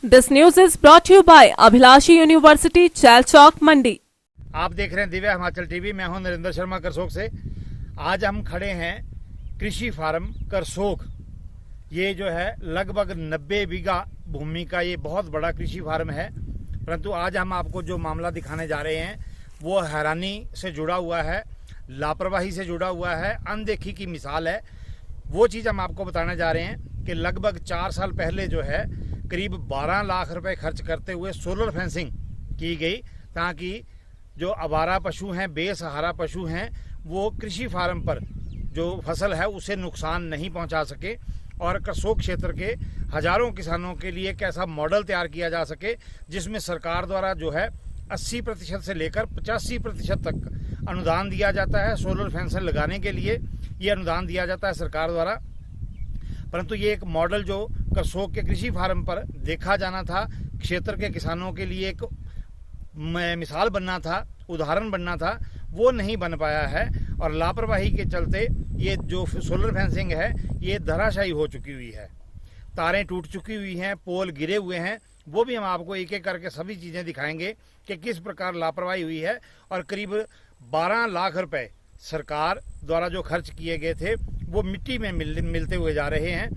This news is brought to you by Abhilashi University, Chalchok, मंडी। आप देख रहे हैं दिव्य हिमाचल टीवी। मैं हूं नरेंद्र शर्मा करसोग से। आज हम खड़े हैं कृषि फार्म करसोग। ये जो है लगभग 90 बीघा भूमि का ये बहुत बड़ा कृषि फार्म है। परंतु आज हम आपको जो मामला दिखाने जा रहे हैं वो हैरानी से जुड़ा हुआ है, लापरवाही से जुड़ा हुआ है, अनदेखी की मिसाल है। वो चीज़ हम आपको बताने जा रहे हैं कि लगभग 4 साल पहले जो है करीब 12 लाख रुपए खर्च करते हुए सोलर फेंसिंग की गई ताकि जो आवारा पशु हैं, बेसहारा पशु हैं, वो कृषि फार्म पर जो फसल है उसे नुकसान नहीं पहुंचा सके और करसोग क्षेत्र के हजारों किसानों के लिए एक ऐसा मॉडल तैयार किया जा सके जिसमें सरकार द्वारा जो है 80% से लेकर 85% तक अनुदान दिया जाता है। सोलर फेंसिंग लगाने के लिए ये अनुदान दिया जाता है सरकार द्वारा। परंतु ये एक मॉडल जो करसोग के कृषि फार्म पर देखा जाना था, क्षेत्र के किसानों के लिए एक मिसाल बनना था, उदाहरण बनना था, वो नहीं बन पाया है और लापरवाही के चलते ये जो सोलर फेंसिंग है ये धराशायी हो चुकी हुई है। तारें टूट चुकी हुई हैं, पोल गिरे हुए हैं। वो भी हम आपको एक एक करके सभी चीज़ें दिखाएंगे कि किस प्रकार लापरवाही हुई है और करीब 12 लाख रुपए सरकार द्वारा जो खर्च किए गए थे वो मिट्टी में मिलते हुए जा रहे हैं।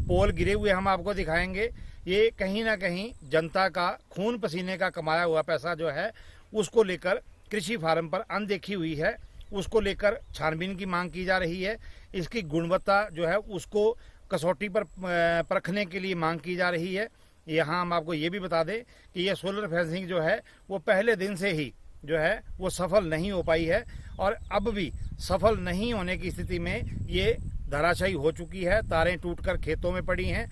पोल गिरे हुए हम आपको दिखाएंगे। ये कहीं ना कहीं जनता का खून पसीने का कमाया हुआ पैसा जो है उसको लेकर कृषि फार्म पर अनदेखी हुई है। उसको लेकर छानबीन की मांग की जा रही है। इसकी गुणवत्ता जो है उसको कसौटी पर परखने के लिए मांग की जा रही है। यहाँ हम आपको ये भी बता दें कि ये सोलर फेंसिंग जो है वो पहले दिन से ही जो है वो सफल नहीं हो पाई है और अब भी सफल नहीं होने की स्थिति में ये धराशायी हो चुकी है। तारें टूटकर खेतों में पड़ी हैं।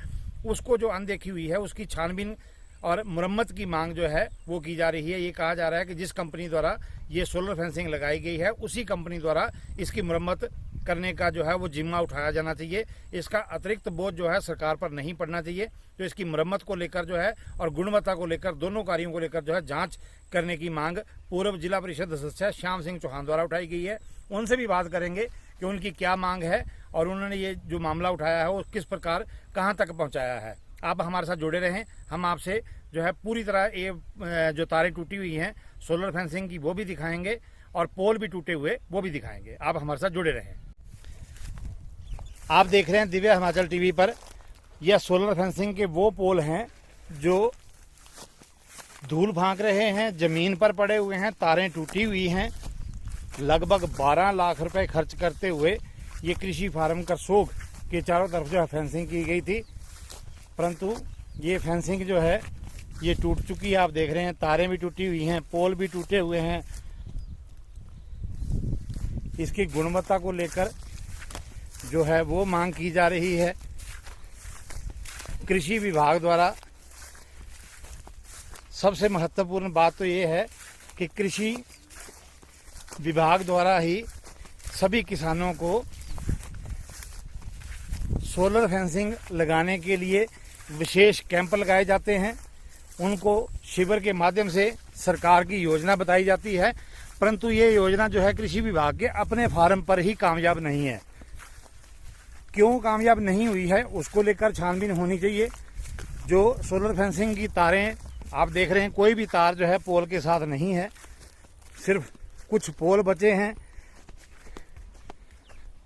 उसको जो अनदेखी हुई है उसकी छानबीन और मुरम्मत की मांग जो है वो की जा रही है। ये कहा जा रहा है कि जिस कंपनी द्वारा ये सोलर फेंसिंग लगाई गई है उसी कंपनी द्वारा इसकी मुरम्मत करने का जो है वो जिम्मा उठाया जाना चाहिए। इसका अतिरिक्त बोझ जो है सरकार पर नहीं पड़ना चाहिए। तो इसकी मुरम्मत को लेकर जो है और गुणवत्ता को लेकर, दोनों कार्यों को लेकर जो है जांच करने की मांग पूर्व जिला परिषद सदस्य श्याम सिंह चौहान द्वारा उठाई गई है। उनसे भी बात करेंगे कि उनकी क्या मांग है और उन्होंने ये जो मामला उठाया है वो किस प्रकार कहाँ तक पहुँचाया है। आप हमारे साथ जुड़े रहें। हम आपसे जो है पूरी तरह ये जो तारें टूटी हुई हैं सोलर फेंसिंग की वो भी दिखाएंगे और पोल भी टूटे हुए वो भी दिखाएंगे। आप हमारे साथ जुड़े रहें। आप देख रहे हैं दिव्य हिमाचल टीवी पर। यह सोलर फेंसिंग के वो पोल हैं जो धूल फांक रहे हैं, जमीन पर पड़े हुए हैं, तारें टूटी हुई हैं। लगभग 12 लाख रुपए खर्च करते हुए ये कृषि फार्म करसोग के चारों तरफ जो है फेंसिंग की गई थी। परंतु ये फेंसिंग जो है ये टूट चुकी है। आप देख रहे हैं तारें भी टूटी हुई हैं, पोल भी टूटे हुए हैं। इसकी गुणवत्ता को लेकर जो है वो मांग की जा रही है। कृषि विभाग द्वारा सबसे महत्वपूर्ण बात तो ये है कि कृषि विभाग द्वारा ही सभी किसानों को सोलर फेंसिंग लगाने के लिए विशेष कैंप लगाए जाते हैं। उनको शिविर के माध्यम से सरकार की योजना बताई जाती है। परंतु ये योजना जो है कृषि विभाग के अपने फार्म पर ही कामयाब नहीं है। क्यों कामयाब नहीं हुई है उसको लेकर छानबीन होनी चाहिए। जो सोलर फेंसिंग की तारें आप देख रहे हैं, कोई भी तार जो है पोल के साथ नहीं है, सिर्फ कुछ पोल बचे हैं।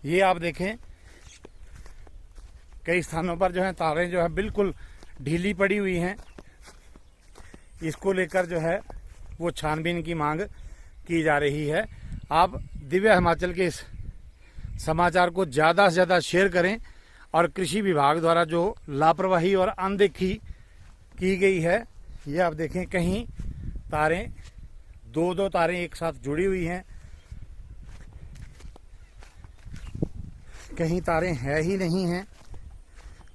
ये आप देखें कई स्थानों पर जो है तारें जो है बिल्कुल ढीली पड़ी हुई हैं। इसको लेकर जो है वो छानबीन की मांग की जा रही है। आप दिव्य हिमाचल के इस समाचार को ज़्यादा से ज़्यादा शेयर करें और कृषि विभाग द्वारा जो लापरवाही और अनदेखी की गई है ये आप देखें, कहीं तारें दो तारें एक साथ जुड़ी हुई हैं, कहीं तारें है ही नहीं हैं।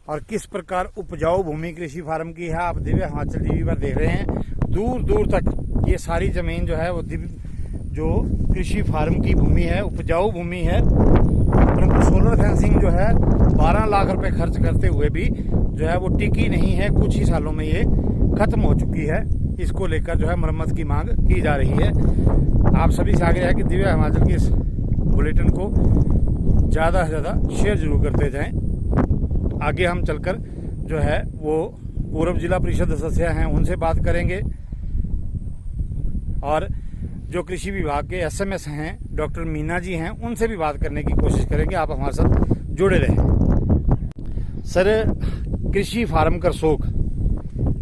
और किस प्रकार उपजाऊ भूमि कृषि फार्म की है आप दिव्य हिमाचल टीवी पर देख रहे हैं। दूर दूर तक ये सारी जमीन जो है वो जो कृषि फार्म की भूमि है, उपजाऊ भूमि है। परंतु सोलर फेंसिंग जो है 12 लाख रुपए खर्च करते हुए भी जो है वो टिकी नहीं है। कुछ ही सालों में ये खत्म हो चुकी है। इसको लेकर जो है मरम्मत की मांग की जा रही है। आप सभी से आग्रह है कि दिव्य हिमाचल के इस बुलेटिन को ज़्यादा से ज़्यादा शेयर जरूर करते जाएं। आगे हम चलकर जो है वो पूर्व जिला परिषद सदस्य हैं उनसे बात करेंगे और जो कृषि विभाग के एसएमएस हैं डॉक्टर मीना जी हैं उनसे भी बात करने की कोशिश करेंगे। आप हमारे साथ जुड़े रहें। सर, कृषि फार्म करसोग,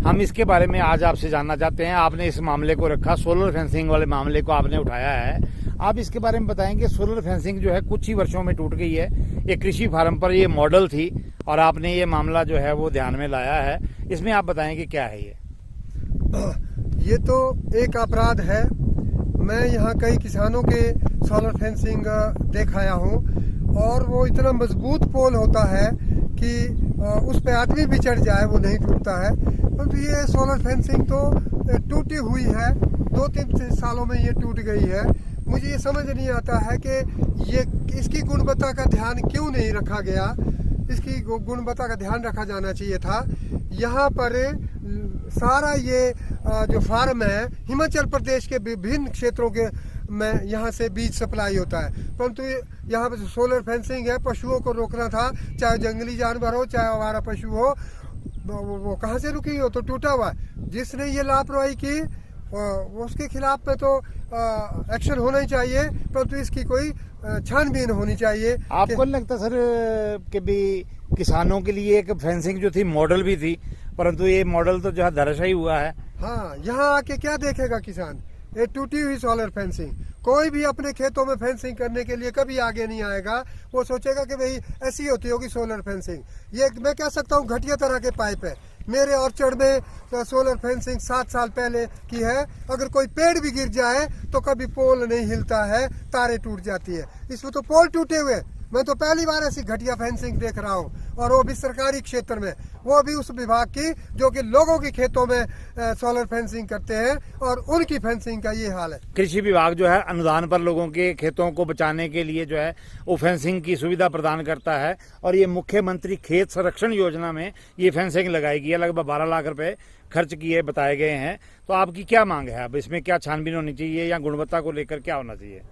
हम इसके बारे में आज आपसे जानना चाहते हैं। आपने इस मामले को रखा, सोलर फेंसिंग वाले मामले को आपने उठाया है। आप इसके बारे में बताएंगे। सोलर फेंसिंग जो है कुछ ही वर्षों में टूट गई है। ये कृषि फार्म पर ये मॉडल थी और आपने ये मामला जो है वो ध्यान में लाया है। इसमें आप बताएंगे क्या है ये तो एक अपराध है। मैं यहाँ कई किसानों के सोलर फेंसिंग देख आया हूँ और वो इतना मजबूत पोल होता है कि उस पे आदमी भी चढ़ जाए वो नहीं टूटता है। परंतु ये सोलर फेंसिंग तो टूटी हुई है, 2-3 सालों में ये टूट गई है। मुझे ये समझ नहीं आता है कि ये इसकी गुणवत्ता का ध्यान क्यों नहीं रखा गया। इसकी गुणवत्ता का ध्यान रखा जाना चाहिए था। यहाँ पर सारा ये जो फार्म है हिमाचल प्रदेश के विभिन्न क्षेत्रों के में यहाँ से बीज सप्लाई होता है, परंतु यहाँ पे सोलर फेंसिंग है। पशुओं को रोकना था, चाहे जंगली जानवर हो चाहे आवारा पशु हो, वो कहाँ से रुकी हो, तो टूटा हुआ। जिसने ये लापरवाही की उसके खिलाफ में तो एक्शन होना ही चाहिए, परंतु इसकी कोई छानबीन होनी चाहिए। आपको नहीं लगता सर कि भी किसानों के लिए एक फेंसिंग जो थी मॉडल भी थी, परंतु ये मॉडल तो जो है धराशायी हुआ है। हाँ, यहाँ आके क्या देखेगा किसान? ये टूटी हुई सोलर फेंसिंग। कोई भी अपने खेतों में फेंसिंग करने के लिए कभी आगे नहीं आएगा। वो सोचेगा कि भाई ऐसी होती होगी सोलर फेंसिंग। ये मैं कह सकता हूँ घटिया तरह के पाइप है। मेरे ऑर्चर्ड में तो सोलर फेंसिंग 7 साल पहले की है। अगर कोई पेड़ भी गिर जाए तो कभी पोल नहीं हिलता है, तारे टूट जाती है। इसमें तो पोल टूटे हुए। मैं तो पहली बार ऐसी घटिया फेंसिंग देख रहा हूँ, और वो भी सरकारी क्षेत्र में, वो भी उस विभाग की जो कि लोगों के खेतों में सोलर फेंसिंग करते हैं, और उनकी फेंसिंग का ये हाल है। कृषि विभाग जो है अनुदान पर लोगों के खेतों को बचाने के लिए जो है वो फेंसिंग की सुविधा प्रदान करता है, और ये मुख्यमंत्री खेत संरक्षण योजना में ये फेंसिंग लगाई गई है। लगभग 12 लाख रुपए खर्च किए बताए गए हैं। तो आपकी क्या मांग है? अब इसमें क्या छानबीन होनी चाहिए या गुणवत्ता को लेकर क्या होना चाहिए?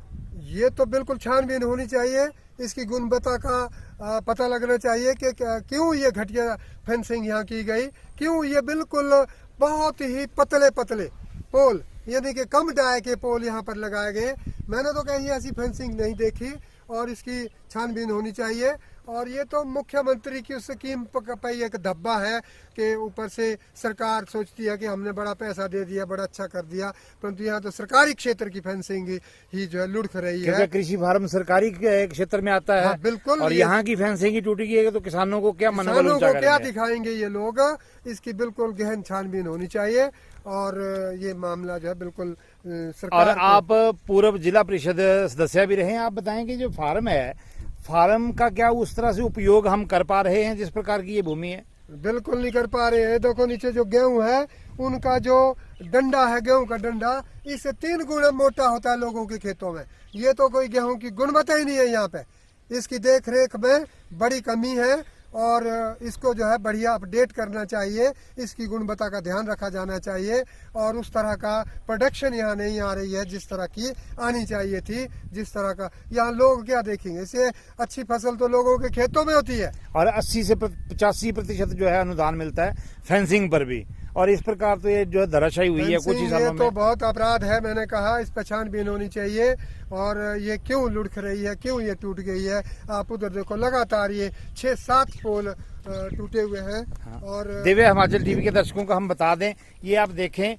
ये तो बिल्कुल छानबीन होनी चाहिए। इसकी गुणवत्ता का पता लगना चाहिए कि क्यों ये घटिया फेंसिंग यहाँ की गई, क्यों ये बिल्कुल बहुत ही पतले पोल, यानी कि कम डाय के पोल यहाँ पर लगाए गए। मैंने तो कहीं ऐसी फेंसिंग नहीं देखी, और इसकी छानबीन होनी चाहिए। और ये तो मुख्यमंत्री की उस स्कीम पर एक धब्बा है कि ऊपर से सरकार सोचती है कि हमने बड़ा पैसा दे दिया, बड़ा अच्छा कर दिया, परंतु यहाँ तो सरकारी क्षेत्र की फेंसिंग ही जो है लुढ़क रही है। कृषि फार्म सरकारी क्षेत्र में आता है। हाँ, बिल्कुल। और यहाँ की फेंसिंग ही टूटी गई है तो किसानों को क्या मनोबल ऊंचा करेंगे? क्या दिखाएंगे ये लोग? इसकी बिल्कुल गहन छानबीन होनी चाहिए, और ये मामला जो है बिल्कुल सरकार। और आप पूर्व जिला परिषद सदस्य भी रहे, आप बताएंगे जो फार्म है, फार्म का क्या उस तरह से उपयोग हम कर पा रहे हैं जिस प्रकार की ये भूमि है? बिल्कुल नहीं कर पा रहे हैं। देखो नीचे जो गेहूं है, उनका जो डंडा है, गेहूं का डंडा, इससे 3 गुना मोटा होता है लोगों के खेतों में। ये तो कोई गेहूं की गुणवत्ता ही नहीं है यहाँ पे। इसकी देख रेख में बड़ी कमी है, और इसको जो है बढ़िया अपडेट करना चाहिए। इसकी गुणवत्ता का ध्यान रखा जाना चाहिए, और उस तरह का प्रोडक्शन यहाँ नहीं आ रही है जिस तरह की आनी चाहिए थी। जिस तरह का यहाँ लोग क्या देखेंगे? इससे अच्छी फसल तो लोगों के खेतों में होती है। और 80 से 85% जो है अनुदान मिलता है फेंसिंग पर भी, और इस प्रकार तो ये जो है धराशायी हुई है कुछ ही सालों में। तो बहुत अपराध है। मैंने कहा इस पर छानबीन होनी चाहिए, और ये क्यों लुढ़क रही है, क्यों ये टूट गई है? आप उधर देखो, लगातार ये 6-7 पोल टूटे हुए हैं। हाँ। और दिव्य हिमाचल टीवी के दर्शकों को हम बता दें, ये आप देखें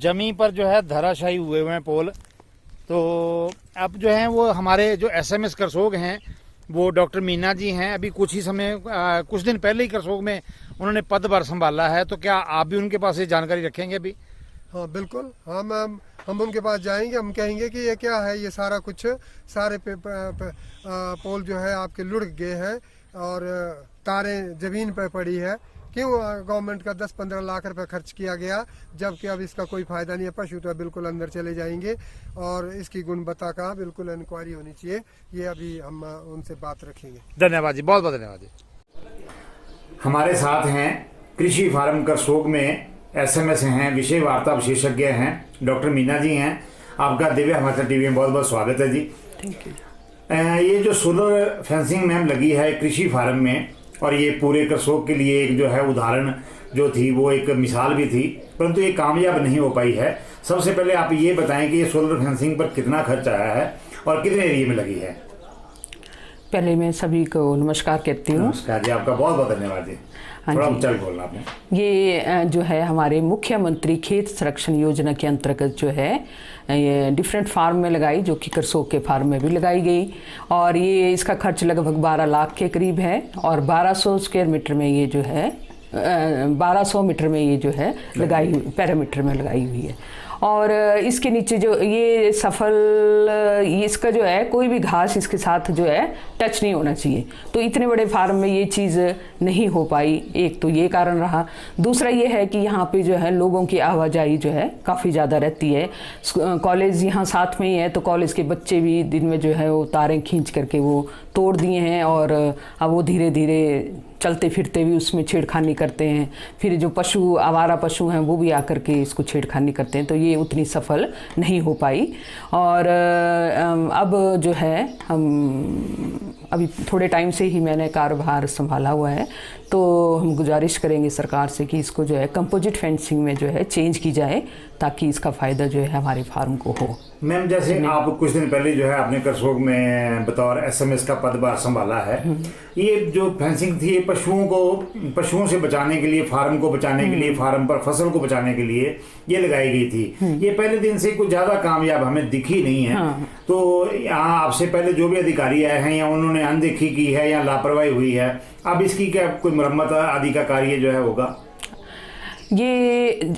जमीन पर जो है धराशायी हुए हैं पोल। तो अब जो है वो हमारे जो एसएमएस करसोग हैं वो डॉक्टर मीना जी हैं। अभी कुछ ही समय कुछ दिन पहले ही करसोग में उन्होंने पदभार संभाला है, तो क्या आप भी उनके पास ये जानकारी रखेंगे अभी? हाँ, बिल्कुल। हम उनके पास जाएंगे, हम कहेंगे कि ये क्या है, ये सारा कुछ सारे पोल जो है आपके लुढ़क गए हैं, और तारें जमीन पर पड़ी है। क्यों गवर्नमेंट का 10-15 लाख रुपए खर्च किया गया, जबकि अब इसका कोई फायदा नहीं है। पशु तो बिल्कुल अंदर चले जाएंगे, और इसकी गुणवत्ता का बिल्कुल इंक्वायरी होनी चाहिए। ये अभी हम उनसे बात रखेंगे। धन्यवाद जी, बहुत बहुत धन्यवाद जी। हमारे साथ हैं कृषि फार्म करसोग में एसएमएस हैं, विषय वार्ता विशेषज्ञ हैं, डॉक्टर मीना जी हैं। आपका दिव्य हिमाचल टीवी में बहुत बहुत स्वागत है जी। Thank you. ये जो सोलर फेंसिंग मैम लगी है कृषि फार्म में, और ये पूरे करसोग के लिए एक जो है उदाहरण जो थी वो एक मिसाल भी थी, परंतु ये कामयाब नहीं हो पाई है। सबसे पहले आप ये बताएं कि ये सोलर फेंसिंग पर कितना खर्च आया है और कितने एरिया में लगी है। पहले मैं सभी को नमस्कार कहती हूँ। नमस्कार जी, आपका बहुत बहुत धन्यवाद जी। थोड़ा ऊंचा बोलना आपने। ये जो है हमारे मुख्यमंत्री खेत संरक्षण योजना के अंतर्गत जो है ये डिफरेंट फार्म में लगाई, जो कि करसोग के फार्म में भी लगाई गई, और ये इसका खर्च लगभग 12 लाख के करीब है, और 1200 स्क्वायर मीटर में ये जो है 1200 मीटर में ये जो है लगाई हुई पैरामीटर में लगाई हुई है। और इसके नीचे जो ये इसका जो है कोई भी घास इसके साथ जो है टच नहीं होना चाहिए। तो इतने बड़े फार्म में ये चीज़ नहीं हो पाई, एक तो ये कारण रहा। दूसरा ये है कि यहाँ पे जो है लोगों की आवाजाही जो है काफ़ी ज़्यादा रहती है। कॉलेज यहाँ साथ में ही है, तो कॉलेज के बच्चे भी दिन में जो है वो तारें खींच करके वो तोड़ दिए हैं, और अब वो धीरे धीरे चलते फिरते भी उसमें छेड़खानी करते हैं। फिर जो पशु आवारा पशु हैं वो भी आकर के इसको छेड़खानी करते हैं, तो ये उतनी सफल नहीं हो पाई। और अब जो है हम अभी थोड़े टाइम से ही मैंने कार्यभार संभाला हुआ है, तो हम गुजारिश करेंगे सरकार से कि इसको जो है कंपोजिट फेंसिंग में जो है चेंज की जाए, ताकि इसका फ़ायदा जो है हमारे फार्म को हो। मैम, जैसे आप कुछ दिन पहले जो है आपने करसोग में बतौर एसएमएस का पदभार संभाला है, ये जो फेंसिंग थी पशुओं से बचाने के लिए, फार्म को बचाने के लिए, फार्म पर फसल को बचाने के लिए ये लगाई गई थी। ये पहले दिन से कुछ ज्यादा कामयाब हमें दिखी नहीं है। तो यहाँ आपसे पहले जो भी अधिकारी आए हैं, या उन्होंने अनदेखी की है या लापरवाही हुई है, अब इसकी क्या कोई मरम्मत आदि का कार्य जो है होगा? ये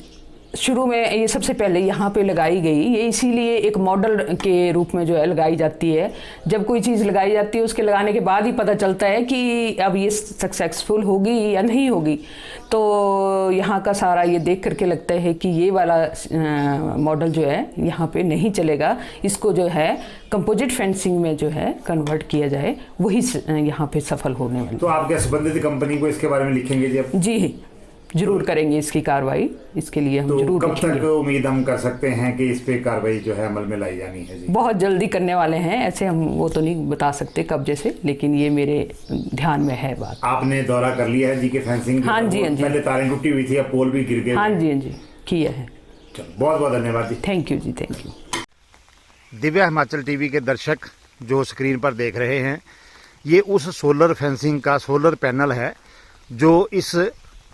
शुरू में ये सबसे पहले यहाँ पे लगाई गई, ये इसीलिए एक मॉडल के रूप में जो है लगाई जाती है। जब कोई चीज़ लगाई जाती है उसके लगाने के बाद ही पता चलता है कि अब ये सक्सेसफुल होगी या नहीं होगी। तो यहाँ का सारा ये देख करके लगता है कि ये वाला मॉडल जो है यहाँ पे नहीं चलेगा, इसको जो है कंपोजिट फेंसिंग में जो है कन्वर्ट किया जाए, वही यहाँ पे सफल होने वाली। तो आप क्या संबंधित कंपनी को इसके बारे में लिखेंगे जी? जी जरूर करेंगे इसकी कार्रवाई, इसके लिए हम जरूर कब तक उम्मीद हम कर सकते हैं कि इस पे कार्रवाई जो है अमल में लाई जानी है जी? बहुत जल्दी करने वाले हैं, ऐसे हम वो तो नहीं बता सकते कब जैसे, लेकिन ये मेरे ध्यान में है बात। आपने दौरा कर लिया है जी के फेंसिंग? हाँ जी, हाँ जी। पहले तारें टूटी हुई थी, अब पोल भी गिर गए। हाँ जी, हाँ जी, किया है। चलो, बहुत बहुत धन्यवाद जी। थैंक यू जी, thank you. Divya Himachal TV के दर्शक जो स्क्रीन पर देख रहे हैं, ये उस सोलर फेंसिंग का सोलर पैनल है जो इस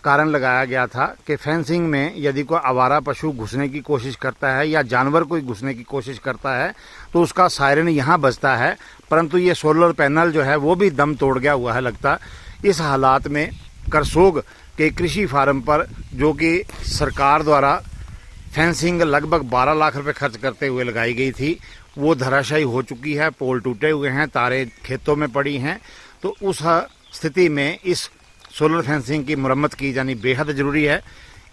कारण लगाया गया था कि फेंसिंग में यदि कोई आवारा पशु घुसने की कोशिश करता है या जानवर कोई घुसने की कोशिश करता है तो उसका सायरन यहाँ बजता है, परंतु ये सोलर पैनल जो है वो भी दम तोड़ गया हुआ है लगता। इस हालात में करसोग के कृषि फार्म पर, जो कि सरकार द्वारा फेंसिंग लगभग 12 लाख रुपए खर्च करते हुए लगाई गई थी, वो धराशायी हो चुकी है। पोल टूटे हुए हैं, तारें खेतों में पड़ी हैं। तो उस स्थिति में इस सोलर फेंसिंग की मरम्मत की जानी बेहद ज़रूरी है।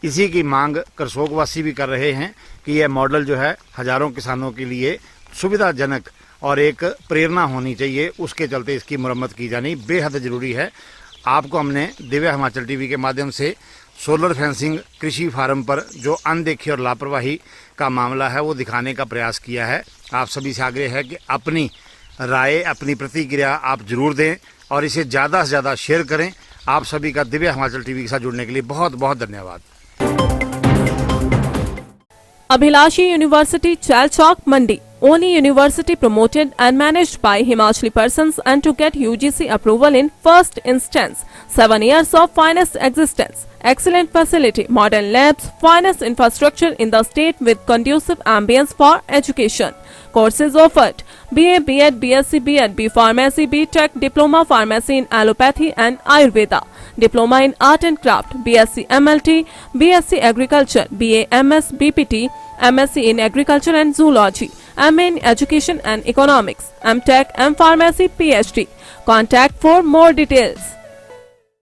इसी की मांग करसोगवासी भी कर रहे हैं कि यह मॉडल जो है हज़ारों किसानों के लिए सुविधाजनक और एक प्रेरणा होनी चाहिए, उसके चलते इसकी मरम्मत की जानी बेहद ज़रूरी है। आपको हमने दिव्य हिमाचल टीवी के माध्यम से सोलर फेंसिंग कृषि फार्म पर जो अनदेखी और लापरवाही का मामला है वो दिखाने का प्रयास किया है। आप सभी से आग्रह है कि अपनी राय, अपनी प्रतिक्रिया आप जरूर दें और इसे ज़्यादा से ज़्यादा शेयर करें। आप सभी का दिव्य हिमाचल टीवी के साथ जुड़ने के लिए बहुत बहुत धन्यवाद। Abhilashi University, Chalchok, Mandi. Only university promoted and managed by Himachali persons, and to get UGC approval in first instance. 7 years of finest existence. Excellent facility, modern labs, finest infrastructure in the state with conducive ambience for education. Courses offered: BA, B.Ed, BSc, B.Ed, B Pharmacy, B.Tech, Diploma Pharmacy in Allopathy and Ayurveda, Diploma in Art and Craft, BSc MLT, BSc Agriculture, BA MS, BPT, MSc in Agriculture and Zoology, MA in Education and Economics, MTech, M Pharmacy, PhD. Contact for more details.